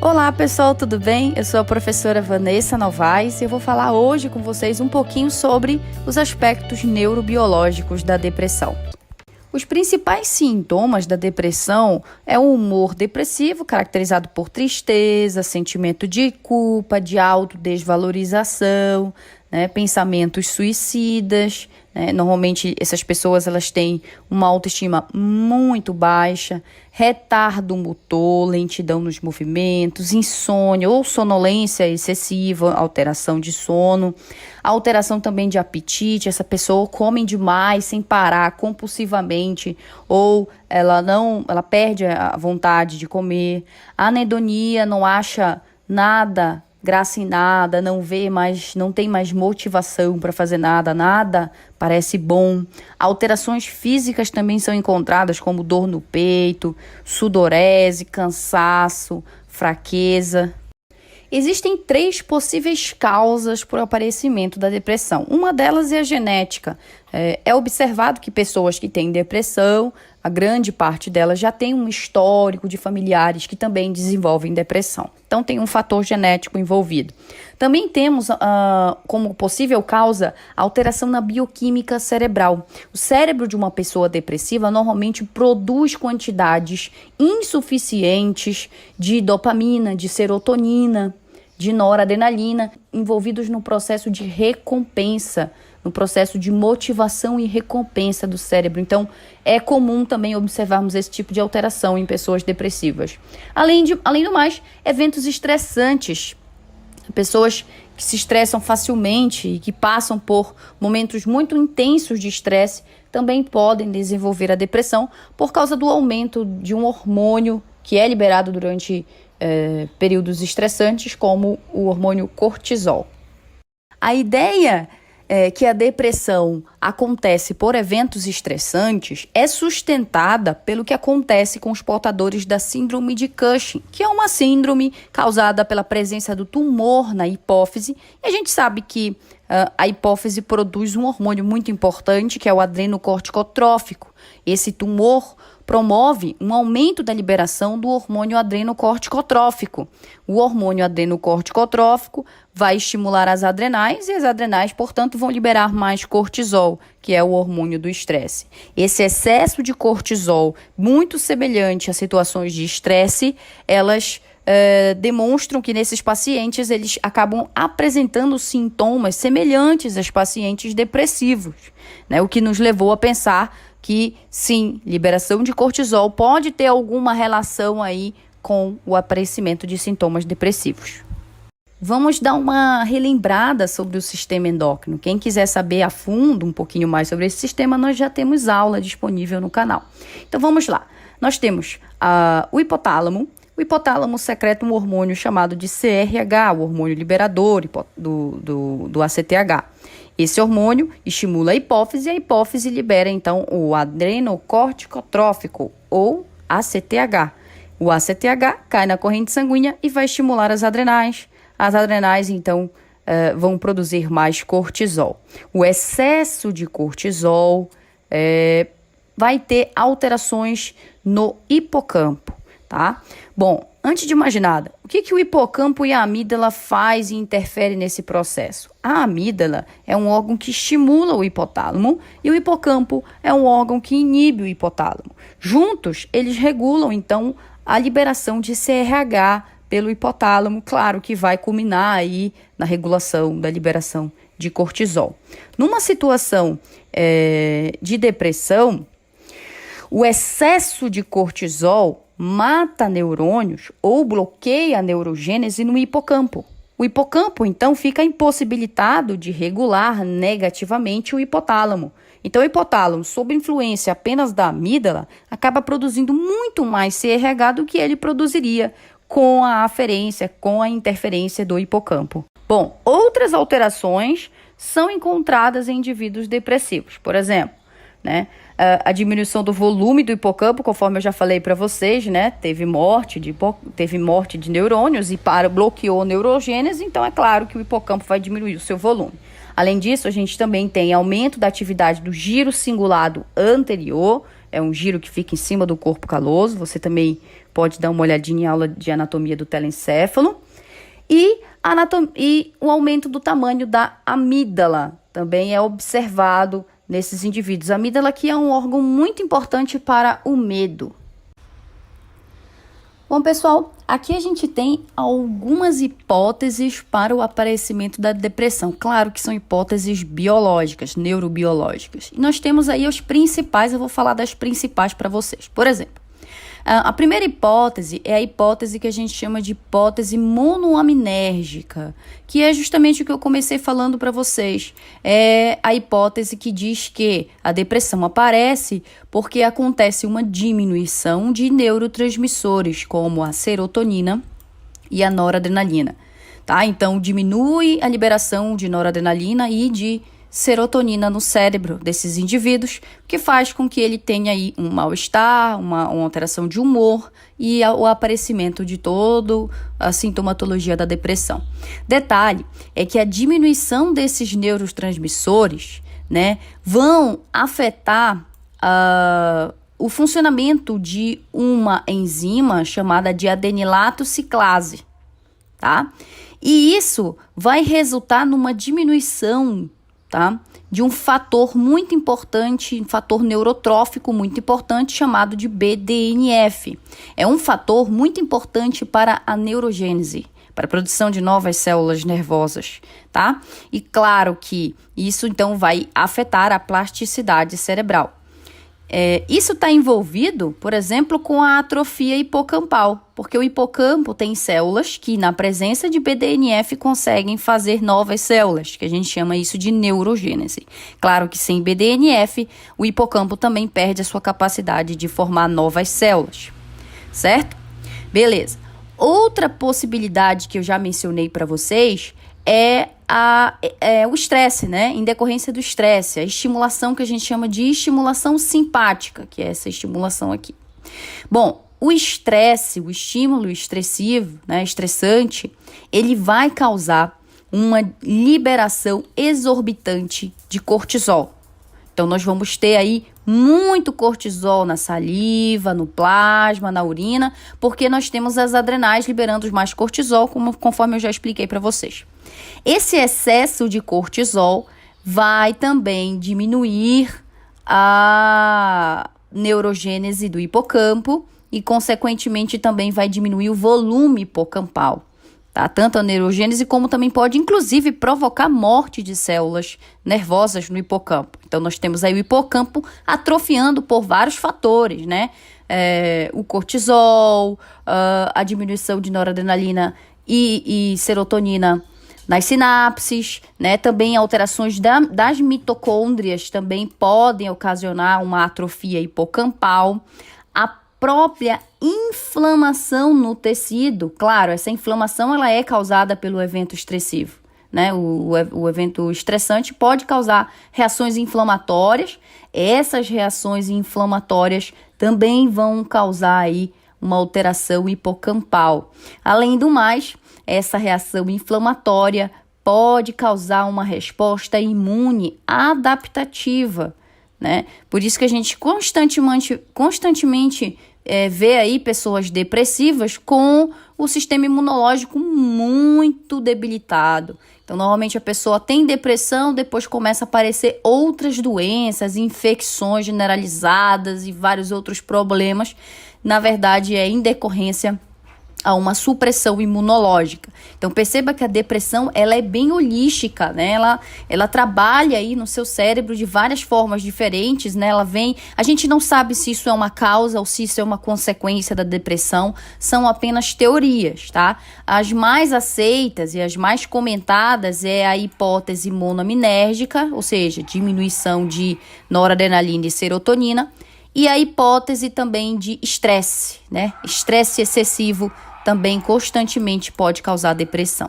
Olá pessoal, tudo bem? Eu sou a professora Vanessa Novaes e eu vou falar hoje com vocês um pouquinho sobre os aspectos neurobiológicos da depressão. Os principais sintomas da depressão é o humor depressivo, caracterizado por tristeza, sentimento de culpa, de autodesvalorização, pensamentos suicidas. Normalmente essas pessoas elas têm uma autoestima muito baixa, retardo motor, lentidão nos movimentos, insônia ou sonolência excessiva, alteração de sono, alteração também de apetite. Essa pessoa come demais sem parar, compulsivamente, ou ela perde a vontade de comer. Anedonia, não acha nada, graça em nada, não tem mais motivação para fazer nada parece bom. Alterações físicas também são encontradas, como dor no peito, sudorese, cansaço, fraqueza. Existem 3 possíveis causas para o aparecimento da depressão. Uma delas é a genética. É observado que pessoas que têm depressão, a grande parte delas já tem um histórico de familiares que também desenvolvem depressão. Então, tem um fator genético envolvido. Também temos como possível causa alteração na bioquímica cerebral. O cérebro de uma pessoa depressiva normalmente produz quantidades insuficientes de dopamina, de serotonina, de noradrenalina, envolvidos no processo de recompensa, no processo de motivação e recompensa do cérebro. Então, é comum também observarmos esse tipo de alteração em pessoas depressivas. Além do mais, eventos estressantes. Pessoas que se estressam facilmente e que passam por momentos muito intensos de estresse também podem desenvolver a depressão por causa do aumento de um hormônio que é liberado durante períodos estressantes, como o hormônio cortisol. A ideia que a depressão acontece por eventos estressantes é sustentada pelo que acontece com os portadores da síndrome de Cushing, que é uma síndrome causada pela presença do tumor na hipófise. E a gente sabe que a hipófise produz um hormônio muito importante, que é o adrenocorticotrófico. Esse tumor promove um aumento da liberação do hormônio adrenocorticotrófico. O hormônio adrenocorticotrófico vai estimular as adrenais e as adrenais, portanto, vão liberar mais cortisol, que é o hormônio do estresse. Esse excesso de cortisol, muito semelhante a situações de estresse, elas demonstram que nesses pacientes eles acabam apresentando sintomas semelhantes aos pacientes depressivos, o que nos levou a pensar que, sim, liberação de cortisol pode ter alguma relação aí com o aparecimento de sintomas depressivos. Vamos dar uma relembrada sobre o sistema endócrino. Quem quiser saber a fundo um pouquinho mais sobre esse sistema, nós já temos aula disponível no canal. Então vamos lá. Nós temos o hipotálamo. O hipotálamo secreta um hormônio chamado de CRH, o hormônio liberador do ACTH. Esse hormônio estimula a hipófise libera, então, o adrenocorticotrófico, ou ACTH. O ACTH cai na corrente sanguínea e vai estimular as adrenais. As adrenais, então, vão produzir mais cortisol. O excesso de cortisol vai ter alterações no hipocampo, tá? Bom, antes de mais nada, o que o hipocampo e a amígdala faz e interfere nesse processo? A amígdala é um órgão que estimula o hipotálamo e o hipocampo é um órgão que inibe o hipotálamo. Juntos, eles regulam, então, a liberação de CRH pelo hipotálamo, claro que vai culminar aí na regulação da liberação de cortisol. Numa situação de depressão, o excesso de cortisol mata neurônios ou bloqueia a neurogênese no hipocampo. O hipocampo, então, fica impossibilitado de regular negativamente o hipotálamo. Então, o hipotálamo, sob influência apenas da amígdala, acaba produzindo muito mais CRH do que ele produziria com a aferência, com a interferência do hipocampo. Bom, outras alterações são encontradas em indivíduos depressivos. Por exemplo, a diminuição do volume do hipocampo, conforme eu já falei para vocês, teve morte de neurônios e bloqueou a neurogênese, então é claro que o hipocampo vai diminuir o seu volume. Além disso, a gente também tem aumento da atividade do giro cingulado anterior, é um giro que fica em cima do corpo caloso. Você também pode dar uma olhadinha em aula de anatomia do telencéfalo. E o aumento do tamanho da amígdala também é observado nesses indivíduos. A amígdala que é um órgão muito importante para o medo. Bom, pessoal, aqui a gente tem algumas hipóteses para o aparecimento da depressão. Claro que são hipóteses biológicas, neurobiológicas. E nós temos aí as principais, eu vou falar das principais para vocês. Por exemplo, a primeira hipótese é a hipótese que a gente chama de hipótese monoaminérgica, que é justamente o que eu comecei falando para vocês. É a hipótese que diz que a depressão aparece porque acontece uma diminuição de neurotransmissores, como a serotonina e a noradrenalina. Tá? Então, diminui a liberação de noradrenalina e de serotonina no cérebro desses indivíduos, que faz com que ele tenha aí um mal-estar, uma alteração de humor e o aparecimento de toda a sintomatologia da depressão. Detalhe é que a diminuição desses neurotransmissores, né, vão afetar o funcionamento de uma enzima chamada de adenilato ciclase, tá? E isso vai resultar numa diminuição, tá, de um fator muito importante, um fator neurotrófico muito importante chamado de BDNF. É um fator muito importante para a neurogênese, para a produção de novas células nervosas, tá? E claro que isso então vai afetar a plasticidade cerebral. Isso está envolvido, por exemplo, com a atrofia hipocampal, porque o hipocampo tem células que, na presença de BDNF, conseguem fazer novas células, que a gente chama isso de neurogênese. Claro que sem BDNF, o hipocampo também perde a sua capacidade de formar novas células, certo? Beleza. Outra possibilidade que eu já mencionei para vocês é o estresse, né? Em decorrência do estresse, a estimulação que a gente chama de estimulação simpática, que é essa estimulação aqui. Bom, o estresse, o estímulo estressivo, né, estressante, ele vai causar uma liberação exorbitante de cortisol. Então, nós vamos ter aí muito cortisol na saliva, no plasma, na urina, porque nós temos as adrenais liberando mais cortisol, conforme eu já expliquei para vocês. Esse excesso de cortisol vai também diminuir a neurogênese do hipocampo e, consequentemente, também vai diminuir o volume hipocampal. Tá? Tanto a neurogênese como também pode, inclusive, provocar morte de células nervosas no hipocampo. Então, nós temos aí o hipocampo atrofiando por vários fatores, né? O cortisol, a diminuição de noradrenalina e serotonina nas sinapses, né? Também alterações das mitocôndrias também podem ocasionar uma atrofia hipocampal. A própria inflamação no tecido, claro, essa inflamação ela é causada pelo evento estressivo, né? O evento estressante pode causar reações inflamatórias. Essas reações inflamatórias também vão causar aí uma alteração hipocampal. Além do mais, essa reação inflamatória pode causar uma resposta imune adaptativa, né? Por isso que a gente constantemente vê aí pessoas depressivas com o sistema imunológico muito debilitado. Então, normalmente a pessoa tem depressão, depois começa a aparecer outras doenças, infecções generalizadas e vários outros problemas. Na verdade, é em decorrência a uma supressão imunológica. Então, perceba que a depressão, ela é bem holística, né? Ela trabalha aí no seu cérebro de várias formas diferentes, né? A gente não sabe se isso é uma causa ou se isso é uma consequência da depressão, são apenas teorias, tá? As mais aceitas e as mais comentadas é a hipótese monoaminérgica, ou seja, diminuição de noradrenalina e serotonina, e a hipótese também de estresse, né? Estresse excessivo também constantemente pode causar depressão.